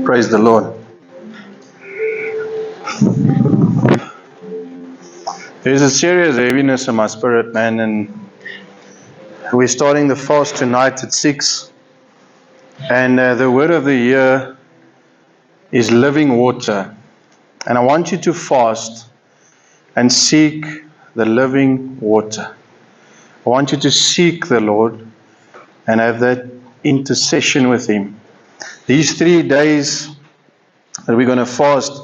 Praise the Lord. There's a serious heaviness in my spirit, man, and we're starting the fast tonight at 6. And the word of the year is living water. And I want you to fast and seek the living water. I want you to seek the Lord and have that intercession with Him. These 3 days that we're going to fast,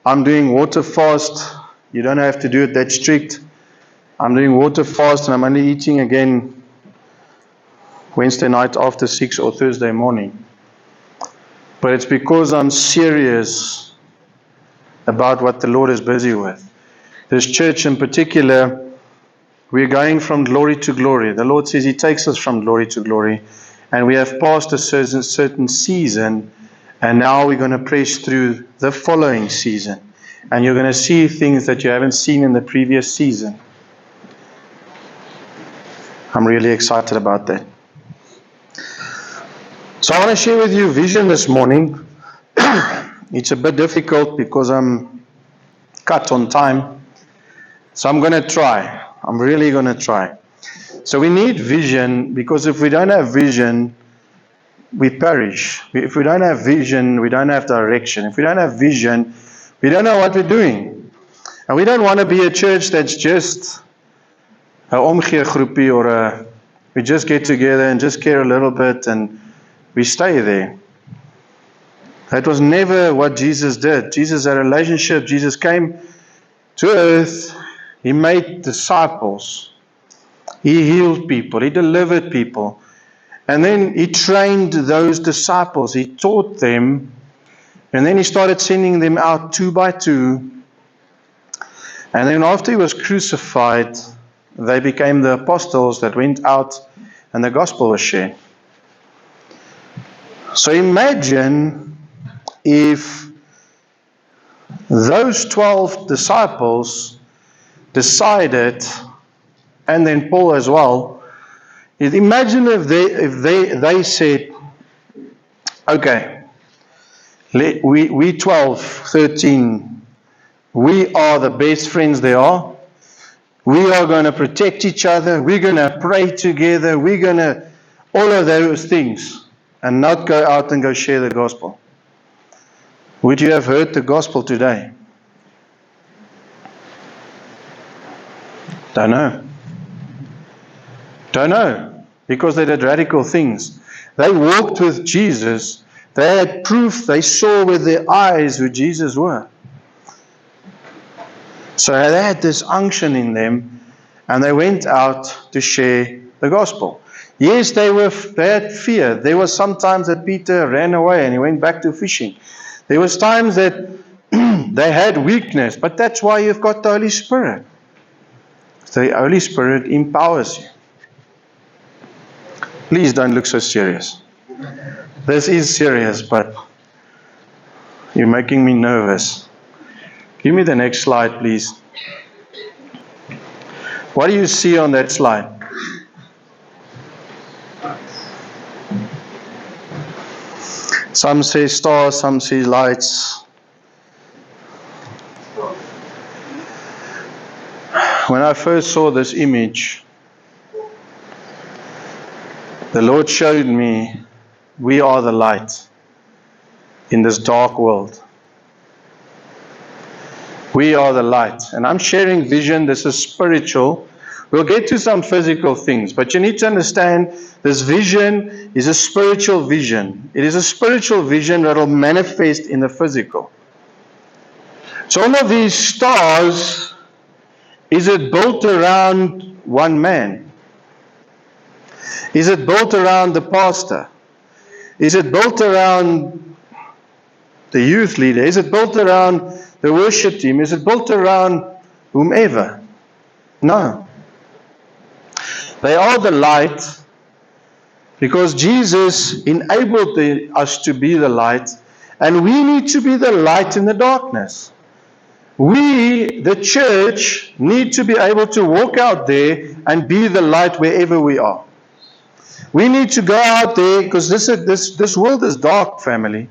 I'm doing water fast. You don't have to do it that strict. I'm doing water fast and I'm only eating again Wednesday night after 6 or Thursday morning. But it's because I'm serious about what the Lord is busy with. This church in particular, we're going from glory to glory. The Lord says He takes us from glory to glory. And we have passed a certain season, and now we're going to press through the following season. And you're going to see things that you haven't seen in the previous season. I'm really excited about that. So I want to share with you vision this morning. It's a bit difficult because I'm cut on time. So I'm going to try. I'm really going to try. So we need vision, because if we don't have vision, we perish. If we don't have vision, we don't have direction. If we don't have vision, we don't know what we're doing. And we don't want to be a church that's just a omgee groepie, or we just get together and just care a little bit and we stay there. That was never what Jesus did. Jesus had a relationship. Jesus came to earth. He made disciples. He healed people. He delivered people. And then He trained those disciples. He taught them. And then He started sending them out 2 by 2. And then after He was crucified, they became the apostles that went out and the gospel was shared. So imagine if those 12 disciples decided, and then Paul as well, imagine if they said, okay, we 12, 13, we are the best friends there are. We are going to protect each other. We're going to pray together. We're going to, all of those things, and not go out and go share the gospel. Would you have heard the gospel today? Don't know. Don't know. Because they did radical things. They walked with Jesus. They had proof. They saw with their eyes who Jesus were. So they had this unction in them, and they went out to share the gospel. Yes, they had fear. There was sometimes that Peter ran away and he went back to fishing. There was times that they had weakness, but that's why you've got the Holy Spirit. The Holy Spirit empowers you. Please don't look so serious. This is serious, but you're making me nervous. Give me the next slide, please. What do you see on that slide? Some say stars, some say lights. When I first saw this image, the Lord showed me we are the light in this dark world. We are the light. And I'm sharing vision. This is spiritual. We'll get to some physical things. But you need to understand this vision is a spiritual vision. It is a spiritual vision that will manifest in the physical. So all of these stars, is it built around one man? Is it built around the pastor? Is it built around the youth leader? Is it built around the worship team? Is it built around whomever? No. They are the light because Jesus enabled us to be the light, and we need to be the light in the darkness. We, the church, need to be able to walk out there and be the light wherever we are. We need to go out there because this world is dark, family.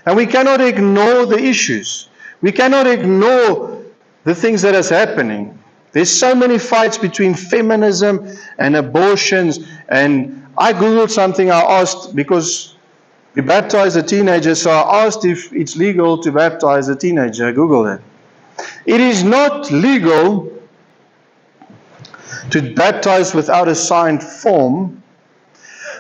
And we cannot ignore the issues. We cannot ignore the things that is happening. There's so many fights between feminism and abortions. And I Googled something. I asked, because we baptize a teenager, so I asked if it's legal to baptize a teenager. I Googled it. It is not legal to baptize without a signed form,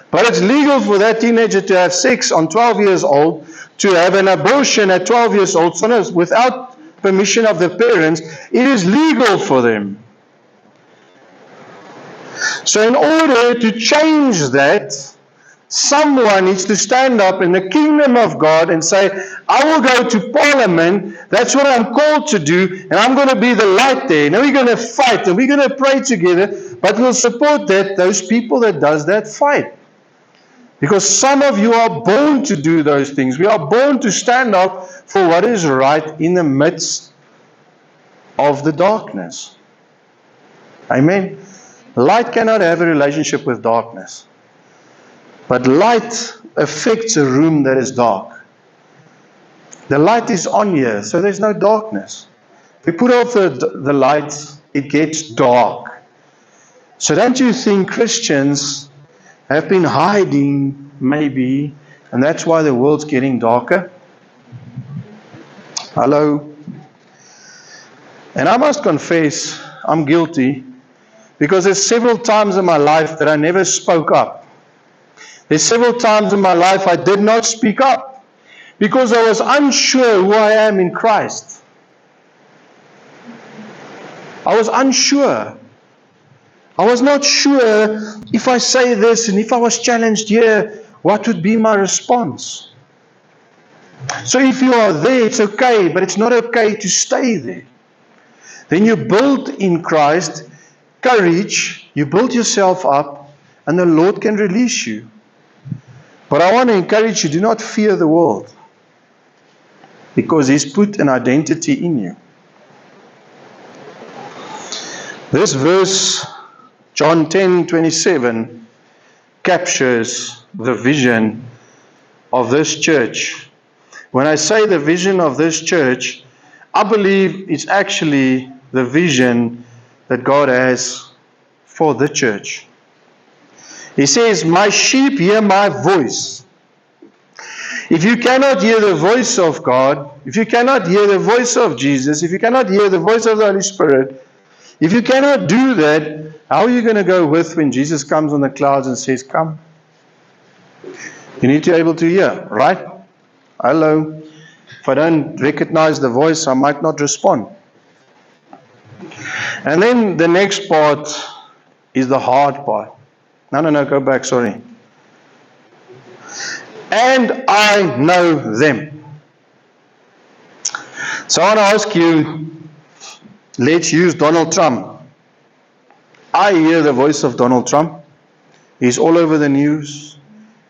but it's legal for that teenager to have sex on 12 years old, to have an abortion at 12 years old, so no, without permission of the parents. It is legal for them. So in order to change that, someone needs to stand up in the kingdom of God and say, I will go to Parliament, that's what I'm called to do, and I'm going to be the light there. Now we're going to fight, and we're going to pray together, but we'll support those people that does that fight. Because some of you are born to do those things. We are born to stand up for what is right in the midst of the darkness. Amen. Light cannot have a relationship with darkness. But light affects a room that is dark. The light is on here, so there's no darkness. If we put off the lights, it gets dark. So don't you think Christians have been hiding, maybe, and that's why the world's getting darker? Hello? And I must confess, I'm guilty, because there's several times in my life that I never spoke up. There's several times in my life I did not speak up, because I was unsure who I am in Christ. I was unsure. I was not sure if I say this and if I was challenged here, what would be my response? So if you are there, it's okay, but it's not okay to stay there. Then you build in Christ courage, you build yourself up, and the Lord can release you. But I want to encourage you, do not fear the world, because He's put an identity in you. This verse, John 10:27, captures the vision of this church. When I say the vision of this church, I believe it's actually the vision that God has for the church. He says, my sheep hear my voice. If you cannot hear the voice of God, if you cannot hear the voice of Jesus, if you cannot hear the voice of the Holy Spirit, if you cannot do that, how are you going to go with when Jesus comes on the clouds and says, come? You need to be able to hear, right? Hello. If I don't recognize the voice, I might not respond. And then the next part is the hard part. No, go back, sorry. And I know them. So I want to ask you, let's use Donald Trump. I hear the voice of Donald Trump. He's all over the news.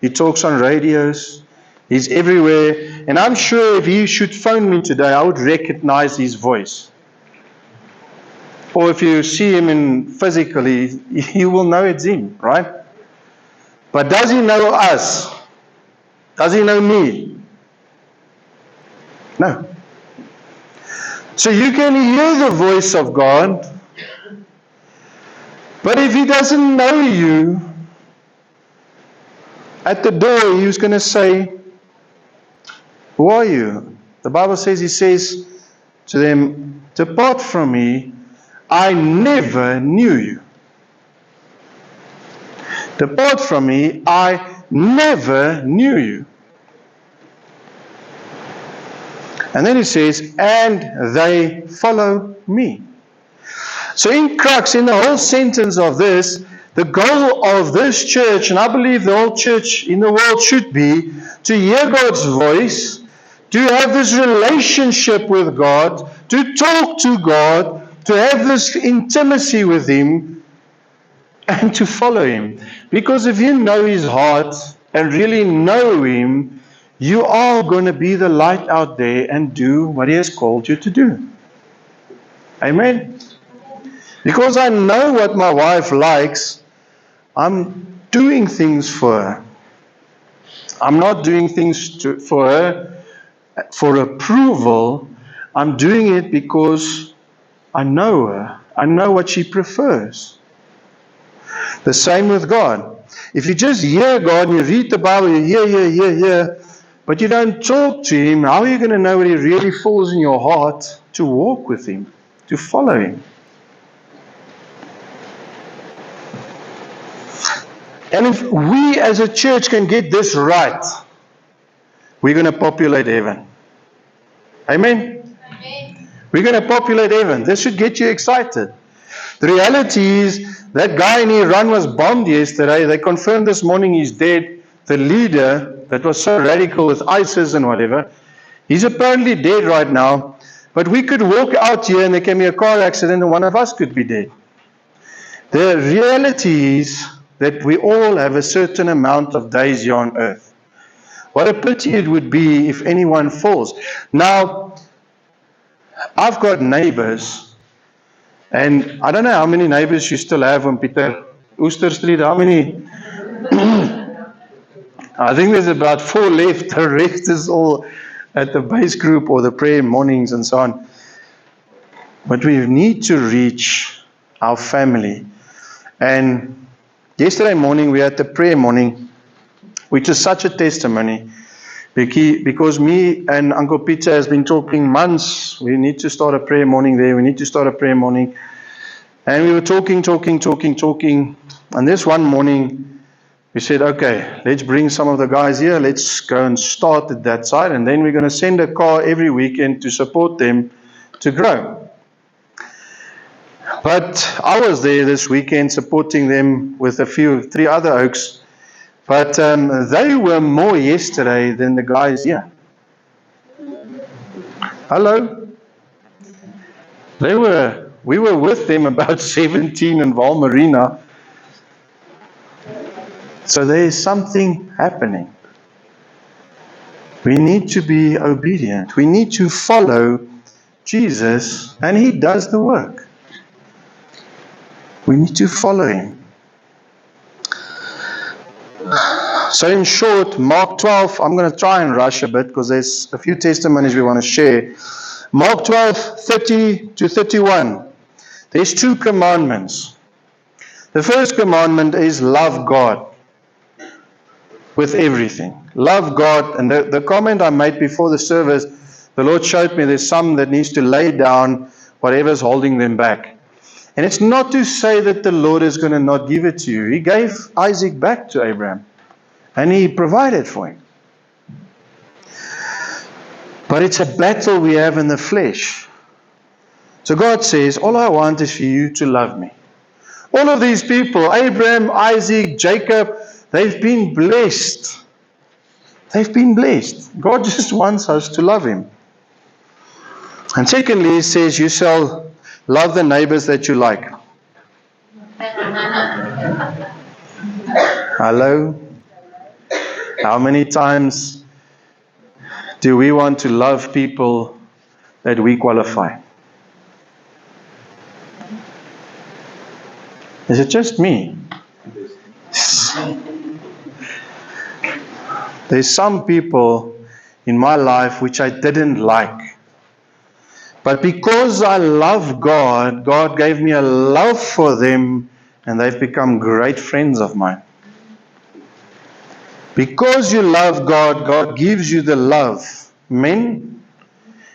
He talks on radios. He's everywhere. And I'm sure if he should phone me today, I would recognize his voice. Or if you see him physically, you will know it's him, right? But does he know us? Does he know me? No. So you can hear the voice of God, but if He doesn't know you, at the door He's going to say, who are you? The Bible says, He says to them, depart from me, I never knew you. Depart from me, I never knew you. And then He says, and they follow me. So in crux, in the whole sentence of this, the goal of this church, and I believe the whole church in the world should be, to hear God's voice, to have this relationship with God, to talk to God, to have this intimacy with Him, and to follow Him. Because if you know His heart and really know Him, you are going to be the light out there and do what He has called you to do. Amen? Because I know what my wife likes, I'm doing things for her. I'm not doing things for her for approval. I'm doing it because I know her. I know what she prefers. The same with God. If you just hear God and you read the Bible, you hear, but you don't talk to Him, how are you going to know what He really falls in your heart to walk with Him, to follow Him? And if we as a church can get this right, we're going to populate heaven. Amen? Amen. We're going to populate heaven. This should get you excited. The reality is that guy in Iran was bombed yesterday. They confirmed this morning he's dead. The leader that was so radical with ISIS and whatever, he's apparently dead right now. But we could walk out here and there can be a car accident and one of us could be dead. The reality is that we all have a certain amount of days here on earth. What a pity it would be if anyone falls. Now, I've got neighbors, and I don't know how many neighbors you still have on Peter Ooster Street. How many? I think there's about 4 left. The rest is all at the base group or the prayer mornings and so on. But we need to reach our family. And yesterday morning we had the prayer morning, which is such a testimony. Because me and Uncle Peter has been talking months. We need to start a prayer morning there. We need to start a prayer morning. And we were talking. And this one morning, we said, okay, let's bring some of the guys here. Let's go and start at that side. And then we're going to send a car every weekend to support them to grow. But I was there this weekend supporting them with 3 other oaks. But they were more yesterday than the guys here. Hello? We were with them about 17 in Val Marina. So there is something happening. We need to be obedient. We need to follow Jesus, and He does the work. We need to follow Him. So in short, Mark 12, I'm going to try and rush a bit because there's a few testimonies we want to share. Mark 12, 30 to 31. There's 2 commandments. The first commandment is love God with everything. Love God. And the comment I made before the service, the Lord showed me there's some that needs to lay down whatever's holding them back. And it's not to say that the Lord is going to not give it to you. He gave Isaac back to Abraham. And He provided for him. But it's a battle we have in the flesh. So God says, all I want is for you to love me. All of these people, Abraham, Isaac, Jacob, they've been blessed. They've been blessed. God just wants us to love Him. And secondly, He says, you shall love the neighbors that you like. Hello? How many times do we want to love people that we qualify? Is it just me? There's some people in my life which I didn't like. But because I love God, God gave me a love for them, and they've become great friends of mine. Because you love God, God gives you the love. Men,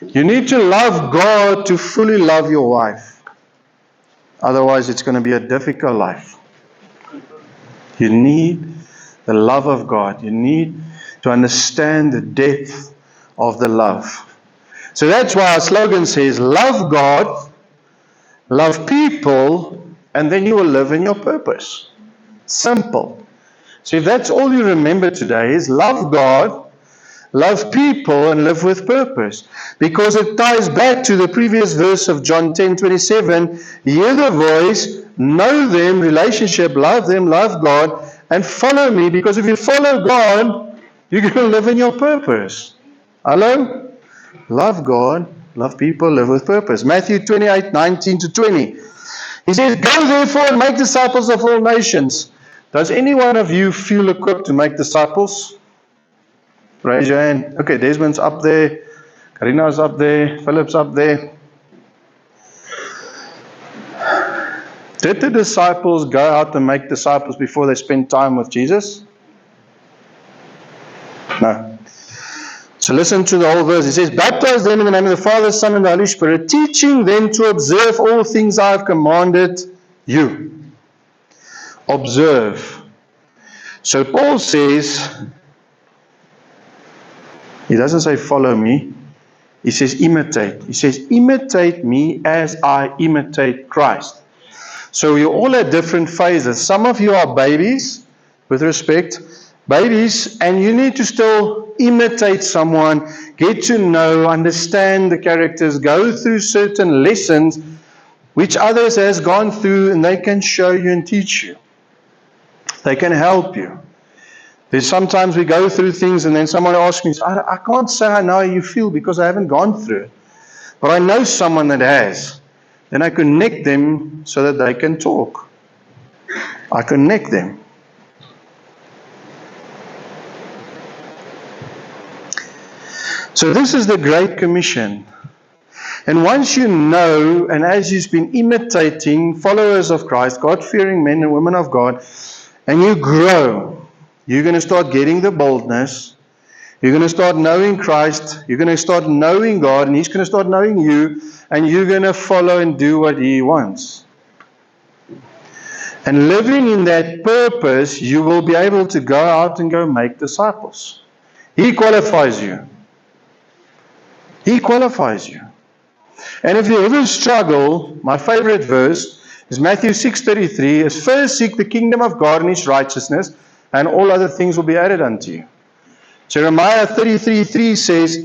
you need to love God to fully love your wife. Otherwise, it's going to be a difficult life. You need the love of God. You need to understand the depth of the love. So that's why our slogan says, love God, love people, and then you will live in your purpose. Simple. So if that's all you remember today is love God, love people, and live with purpose. Because it ties back to the previous verse of John 10:27. Hear the voice, know them, relationship, love them, love God, and follow me. Because if you follow God, you're going to live in your purpose. Hello? Love God, love people, live with purpose. Matthew 28:19-20. He says, go therefore and make disciples of all nations. Does any one of you feel equipped to make disciples? Raise your hand. Okay, Desmond's up there. Karina's up there, Philip's up there. Did the disciples go out and make disciples before they spent time with Jesus? No. So listen to the whole verse. It says, baptize them in the name of the Father, Son, and the Holy Spirit, teaching them to observe all things I have commanded you. Observe. So Paul says, he doesn't say follow me. He says imitate. He says imitate me as I imitate Christ. So you're all at different phases. Some of you are babies, with respect, babies, and you need to still imitate someone, get to know, understand the characters, go through certain lessons which others has gone through, and they can show you and teach you. They can help you. There's sometimes we go through things and then someone asks me, I can't say I know how you feel because I haven't gone through it. But I know someone that has. Then I connect them so that they can talk. I connect them. So this is the Great Commission. And once you know, and as you've been imitating followers of Christ, God-fearing men and women of God, and you grow, you're going to start getting the boldness. You're going to start knowing Christ. You're going to start knowing God, and He's going to start knowing you, and you're going to follow and do what He wants. And living in that purpose, you will be able to go out and go make disciples. He qualifies you. He qualifies you. And if you ever struggle, my favorite verse is Matthew 6:33, is first seek the kingdom of God and His righteousness, and all other things will be added unto you. Jeremiah 33:3 says,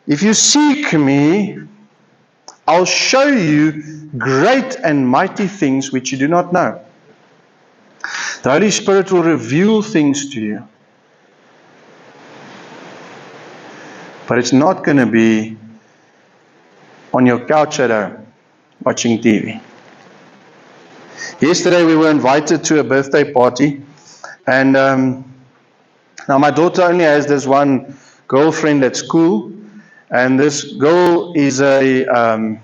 if you seek me, I'll show you great and mighty things which you do not know. The Holy Spirit will reveal things to you. But it's not going to be on your couch at home watching TV. Yesterday we were invited to a birthday party, and now my daughter only has this one girlfriend at school, and this girl is 9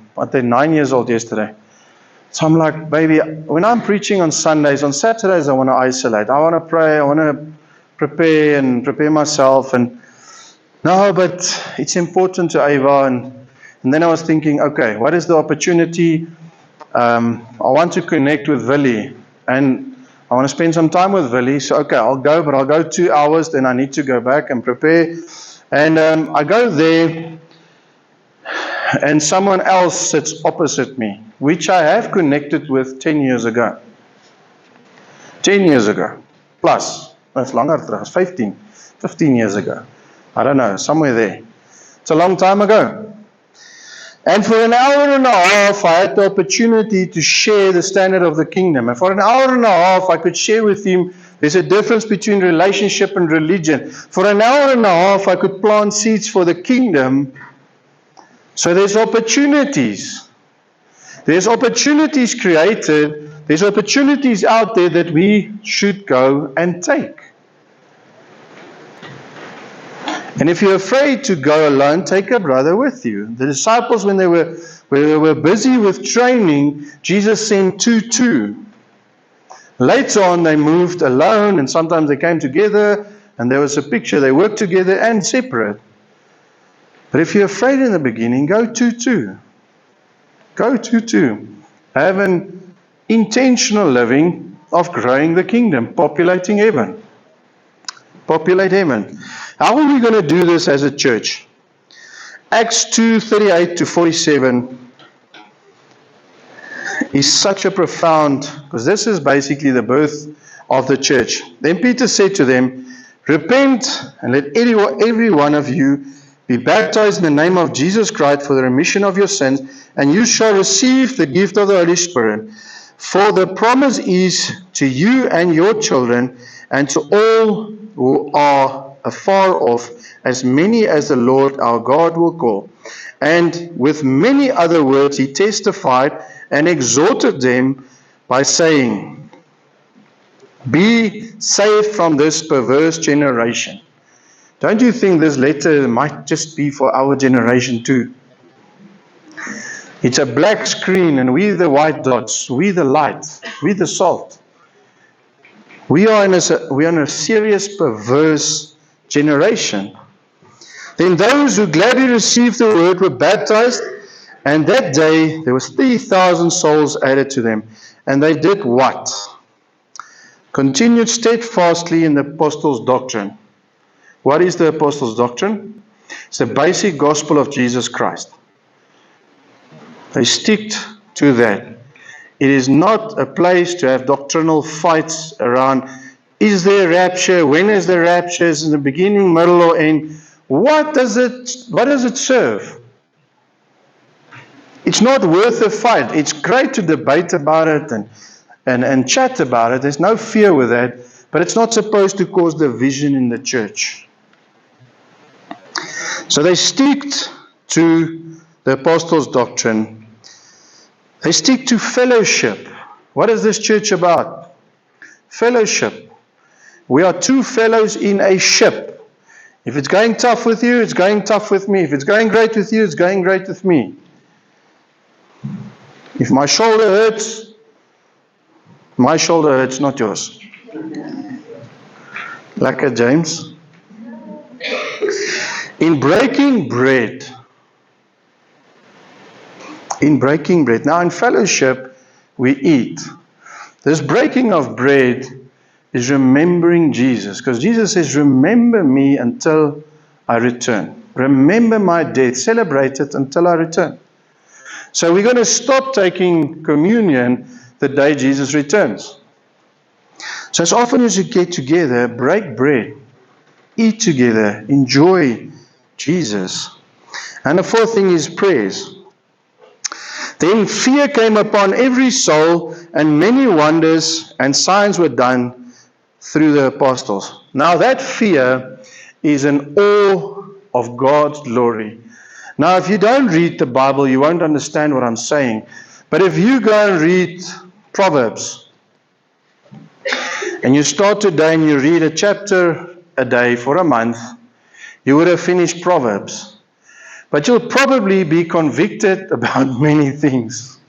years old yesterday. So I'm like, baby, when I'm preaching on Sundays, on Saturdays I want to isolate. I want to pray, I want to prepare myself, and no, but it's important to Ava. And then I was thinking, okay, what is the opportunity? I want to connect with Willie, and I want to spend some time with Willie. So, okay, I'll go, but I'll go 2 hours, then I need to go back and prepare. And I go there, and someone else sits opposite me, which I have connected with 10 years ago. 10 years ago, plus. That's longer, 15 years ago. I don't know, somewhere there. It's a long time ago. And for an hour and a half, I had the opportunity to share the standard of the kingdom. And for an hour and a half, I could share with him there's a difference between relationship and religion. For an hour and a half, I could plant seeds for the kingdom. So there's opportunities. There's opportunities created. There's opportunities out there that we should go and take. And if you're afraid to go alone, take a brother with you. The disciples, when they were busy with training, Jesus sent 2. Later on, they moved alone, and sometimes they came together, and there was a picture. They worked together and separate. But if you're afraid in the beginning, go 2. Go 2. Have an intentional living of growing the kingdom, populating heaven. Populate heaven. How are we going to do this as a church? Acts 2:38 to 47 is such a profound, because this is basically the birth of the church. Then Peter said to them, repent and let every one of you be baptized in the name of Jesus Christ for the remission of your sins, and you shall receive the gift of the Holy Spirit. For the promise is to you and your children, and to all who are afar off, as many as the Lord our God will call. And with many other words he testified and exhorted them by saying, be saved from this perverse generation. Don't you think this letter might just be for our generation too? It's a black screen and we the white dots, we the light, we the salt. We are in a serious, perverse generation. Then those who gladly received the word were baptized, and that day there was 3,000 souls added to them. And they did what? Continued steadfastly in the apostles' doctrine. What is the apostles' doctrine? It's the basic gospel of Jesus Christ. They stick to that. It is not a place to have doctrinal fights around, is there rapture? When is the rapture? Is it in the beginning, middle, or end? What does it serve? It's not worth a fight. It's great to debate about it and chat about it. There's no fear with that. But it's not supposed to cause division in the church. So they stick to the apostles' doctrine. They stick to fellowship. What is this church about? Fellowship. We are two fellows in a ship. If it's going tough with you, it's going tough with me. If it's going great with you, it's going great with me. If my shoulder hurts, not yours. Lekker, James. In breaking bread. Now in fellowship, we eat. This breaking of bread is remembering Jesus. Because Jesus says, remember me until I return. Remember my death. Celebrate it until I return. So we're going to stop taking communion the day Jesus returns. So as often as you get together, break bread. Eat together. Enjoy Jesus. And the fourth thing is prayers. Then fear came upon every soul, and many wonders and signs were done through the apostles. Now that fear is an awe of God's glory. Now if you don't read the Bible, you won't understand what I'm saying. But if you go and read Proverbs, and you start today and you read a chapter a day for a month, you would have finished Proverbs. But you'll probably be convicted about many things.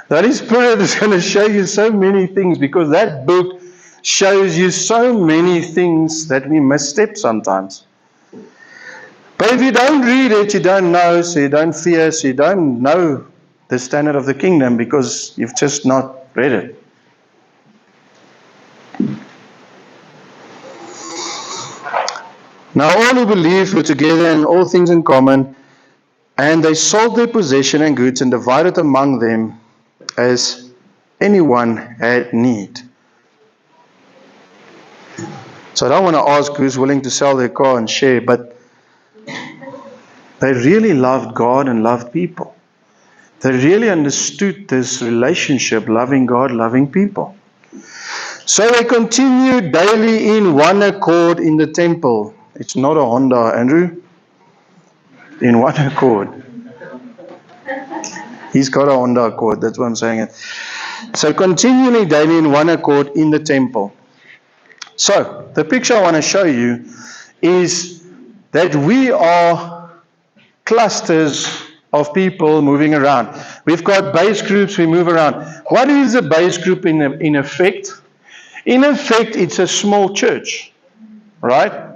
The Holy Spirit is going to show you so many things because that book shows you so many things that we misstep sometimes. But if you don't read it, you don't know, so you don't fear, so you don't know the standard of the kingdom because you've just not read it. Now all who believed were together and all things in common, and they sold their possession and goods and divided among them as anyone had need. So I don't want to ask who's willing to sell their car and share, but they really loved God and loved people. They really understood this relationship, loving God, loving people. So they continued daily in one accord in the temple. It's not a Honda, Andrew. In one accord. He's got a Honda Accord, that's what I'm saying. So continually daily in one accord in the temple. So the picture I want to show you is that we are clusters of people moving around. We've got base groups, we move around. What is a base group in effect? In effect, it's a small church, right?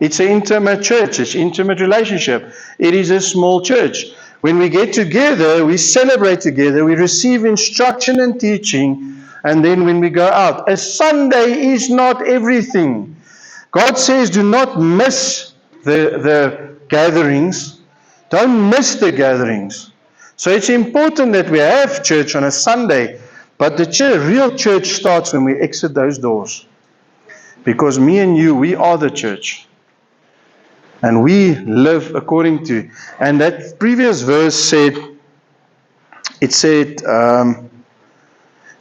It's an intimate church. It's an intimate relationship. It is a small church. When we get together, we celebrate together, we receive instruction and teaching, and then when we go out. A Sunday is not everything. God says do not miss the gatherings. Don't miss the gatherings. So it's important that we have church on a Sunday, but the real church starts when we exit those doors. Because me and you, we are the church. And we live according to. And that previous verse said,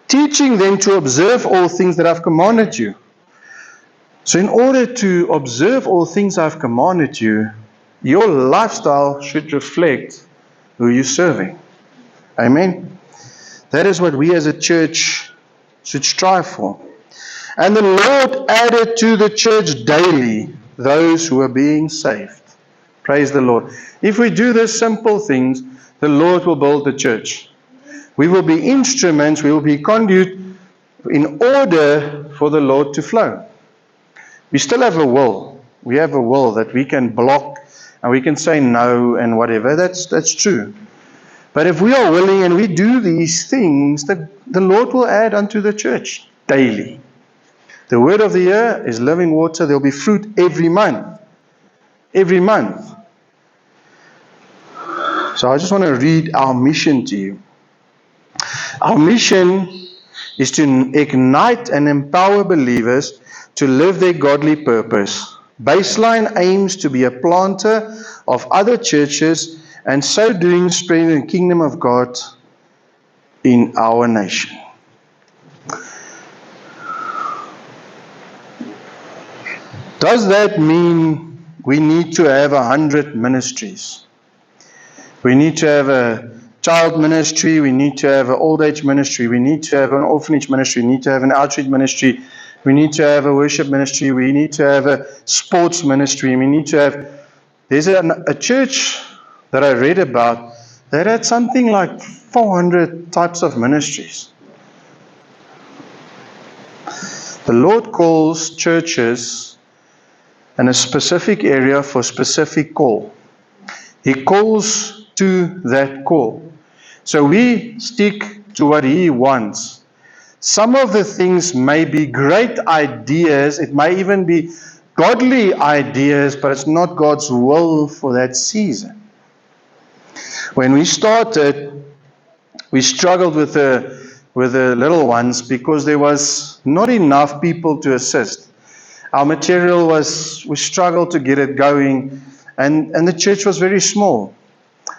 teaching them to observe all things that I've commanded you. So in order to observe all things I've commanded you, your lifestyle should reflect who you're serving. Amen? That is what we as a church should strive for. And the Lord added to the church daily those who are being saved. Praise the Lord. If we do these simple things, the Lord will build the church. We will be instruments, we will be conduit in order for the Lord to flow. We still have a will. We have a will that we can block and we can say no and whatever. That's true. But if we are willing and we do these things, the Lord will add unto the church daily. The word of the year is living water. There will be fruit every month. Every month. So I just want to read our mission to you. Our mission is to ignite and empower believers to live their godly purpose. Baseline aims to be a planter of other churches and so doing spreading the kingdom of God in our nation. Does that mean we need to have 100 ministries? We need to have a child ministry, we need to have an old age ministry, we need to have an orphanage ministry, we need to have an outreach ministry, we need to have a worship ministry, we need to have a sports ministry, we need to have... There's a church that I read about that had something like 400 types of ministries. The Lord calls churches in a specific area for specific call. He calls to that call. So we stick to what He wants. Some of the things may be great ideas, it may even be godly ideas, but it's not God's will for that season. When we started, we struggled with the little ones because there was not enough people to assist. Our material we struggled to get it going, and the church was very small.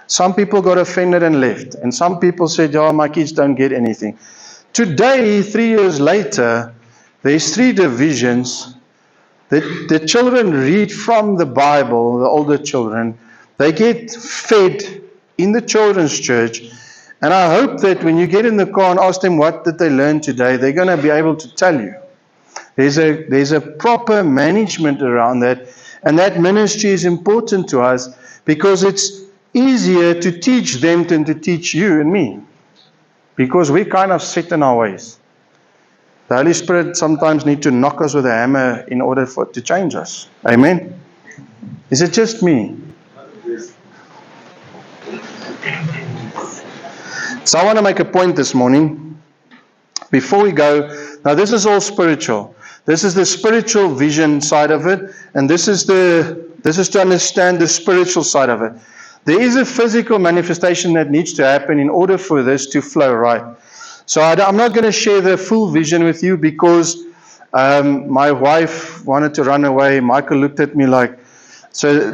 Some people got offended and left, and some people said, "Oh, my kids don't get anything." Today, 3 years later, there's 3 divisions. The children read from the Bible, the older children. They get fed in the children's church. And I hope that when you get in the car and ask them what did they learn today, they're going to be able to tell you. There's a proper management around that. And that ministry is important to us because it's easier to teach them than to teach you and me. Because we kind of set in our ways. The Holy Spirit sometimes needs to knock us with a hammer in order to change us. Amen? Is it just me? So I want to make a point this morning. Before we go, now this is all spiritual. This is the spiritual vision side of it, and this is to understand the spiritual side of it. There is a physical manifestation that needs to happen in order for this to flow right. So I'm not going to share the full vision with you because my wife wanted to run away. Michael looked at me like, so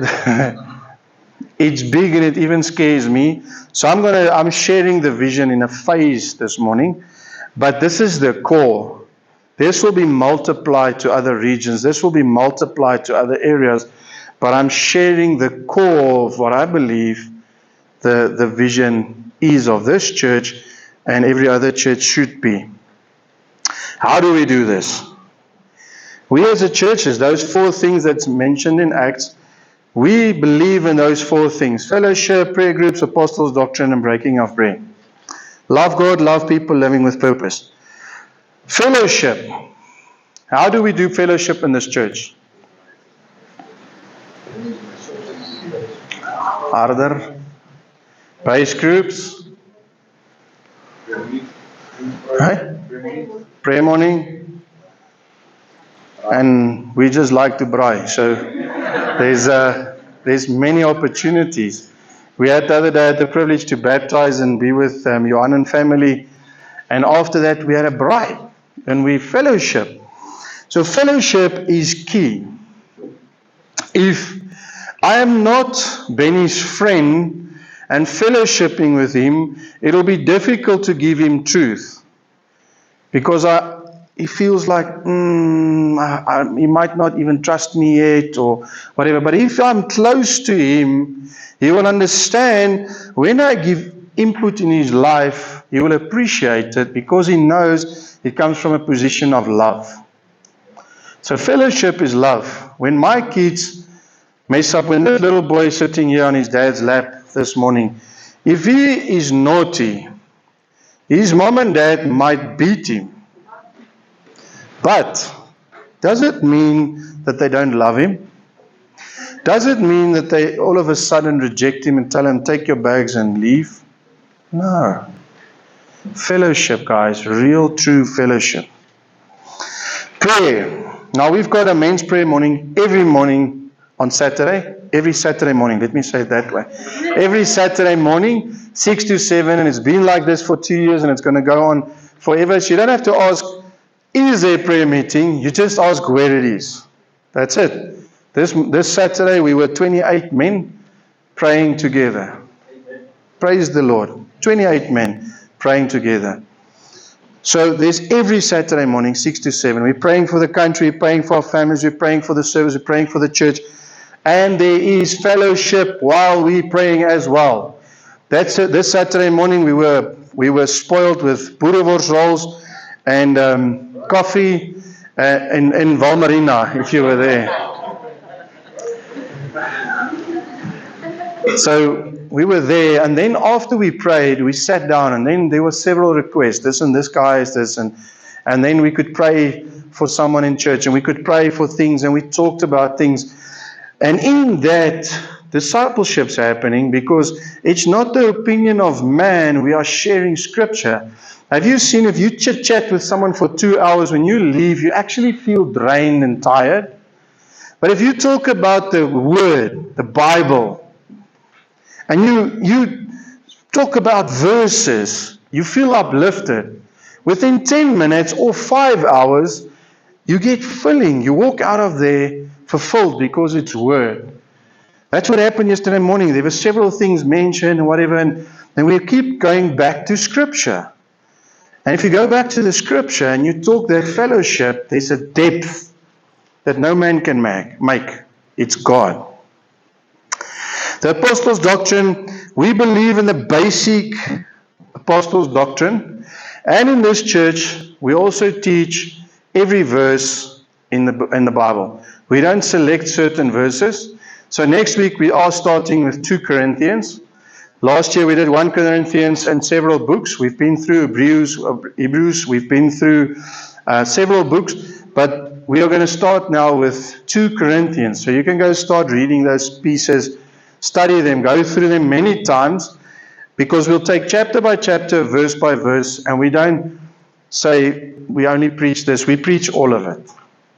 it's big and it even scares me. So I'm sharing the vision in a phase this morning, but this is the core. This will be multiplied to other regions. This will be multiplied to other areas. But I'm sharing the core of what I believe the vision is of this church and every other church should be. How do we do this? We as a church, those 4 things that's mentioned in Acts, we believe in those 4 things. Fellowship, prayer groups, apostles, doctrine, and breaking of bread. Love God, love people, living with purpose. Fellowship. How do we do fellowship in this church? Harder. Praise groups. Right? Prayer morning. And we just like to braai. So there's many opportunities. We had the other day the privilege to baptize and be with Johan and family. And after that we had a braai. And we fellowship. So fellowship is key. If I am not Benny's friend and fellowshipping with him, it'll be difficult to give him truth. Because he feels like, he might not even trust me yet or whatever. But if I'm close to him, he will understand when I give input in his life, he will appreciate it because he knows it comes from a position of love. So fellowship is love. When my kids mess up, when that little boy is sitting here on his dad's lap this morning, if he is naughty, his mom and dad might beat him. But does it mean that they don't love him? Does it mean that they all of a sudden reject him and tell him, take your bags and leave? No. Fellowship, guys. Real, true fellowship. Prayer. Now we've got a men's prayer morning every morning on Saturday. Every Saturday morning. Let me say it that way. Every Saturday morning, 6 to 7. And it's been like this for 2 years and it's going to go on forever. So you don't have to ask, is there a prayer meeting? You just ask where it is. That's it. This Saturday we were 28 men praying together. Praise the Lord. 28 men praying together. So there's every Saturday morning, 6 to 7. We're praying for the country, we're praying for our families, we're praying for the service, we're praying for the church. And there is fellowship while we're praying as well. That's it. This Saturday morning we were spoiled with boerewors rolls and coffee in Valmarina, if you were there. So we were there, and then after we prayed, we sat down, and then there were several requests. This and this guy is this, and then we could pray for someone in church, and we could pray for things, and we talked about things. And in that, discipleship's happening because it's not the opinion of man. We are sharing Scripture. Have you seen, if you chit-chat with someone for 2 hours, when you leave, you actually feel drained and tired? But if you talk about the Word, the Bible, and you talk about verses, you feel uplifted. Within 10 minutes or 5 hours, you get filling. You walk out of there fulfilled because it's Word. That's what happened yesterday morning. There were several things mentioned and whatever, and we keep going back to Scripture. And if you go back to the Scripture and you talk that fellowship, there's a depth that no man can make. It's God. The Apostles' Doctrine, we believe in the basic Apostles' Doctrine. And in this church, we also teach every verse in the Bible. We don't select certain verses. So next week we are starting with 2 Corinthians. Last year we did 1 Corinthians and several books. We've been through Hebrews. We've been through several books. But we are going to start now with 2 Corinthians. So you can go start reading those pieces. Study them, go through them many times, because we'll take chapter by chapter, verse by verse, and we don't say we only preach this. We preach all of it.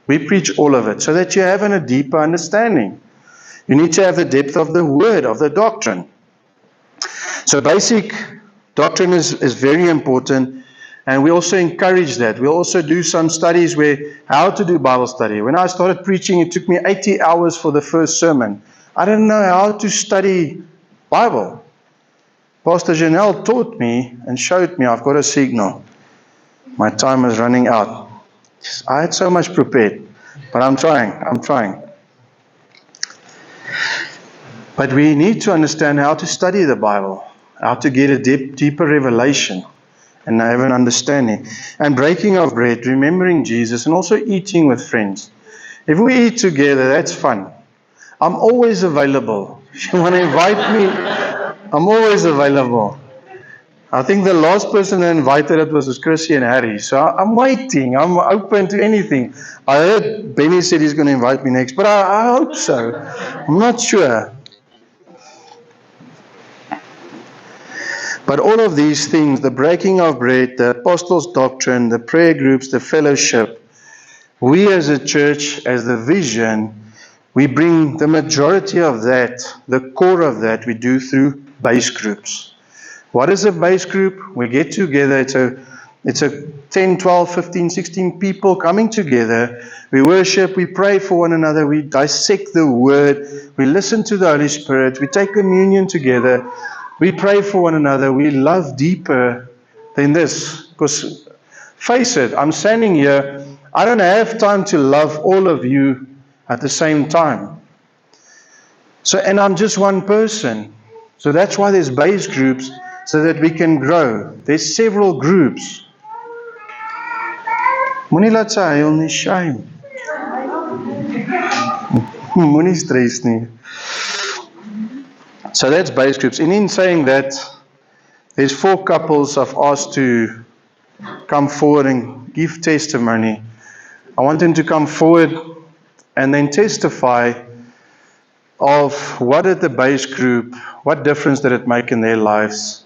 We preach all of it so that you have a deeper understanding. You need to have the depth of the Word, of the doctrine. So basic doctrine is very important, and we also encourage that. We also do some studies where how to do Bible study. When I started preaching, it took me 80 hours for the first sermon. I didn't know how to study Bible. Pastor Janelle taught me and showed me. I've got a signal. My time is running out. I had so much prepared, but I'm trying. But we need to understand how to study the Bible, how to get a deeper revelation and have an understanding. And breaking of bread, remembering Jesus, and also eating with friends. If we eat together, that's fun. I'm always available. If you want to invite me, I'm always available. I think the last person that invited it was Chrissy and Harry. So I'm waiting. I'm open to anything. I heard Benny said he's going to invite me next, but I hope so. I'm not sure. But all of these things, the breaking of bread, the Apostles' Doctrine, the prayer groups, the fellowship, we as a church, as the vision, we bring the majority of that, the core of that, we do through base groups. What is a base group? We get together. It's a 10, 12, 15, 16 people coming together. We worship, we pray for one another, we dissect the Word, we listen to the Holy Spirit, we take communion together, we pray for one another, we love deeper than this. Because, face it, I'm standing here, I don't have time to love all of you at the same time. So, and I'm just one person. So that's why there's base groups, so that we can grow. There's several groups. Moenie laat sy huil nie, shame. Moenie stress nie. So that's base groups. And in saying that, there's 4 couples I've asked to come forward and give testimony. I want them to come forward and then testify of what did the base group, what difference did it make in their lives?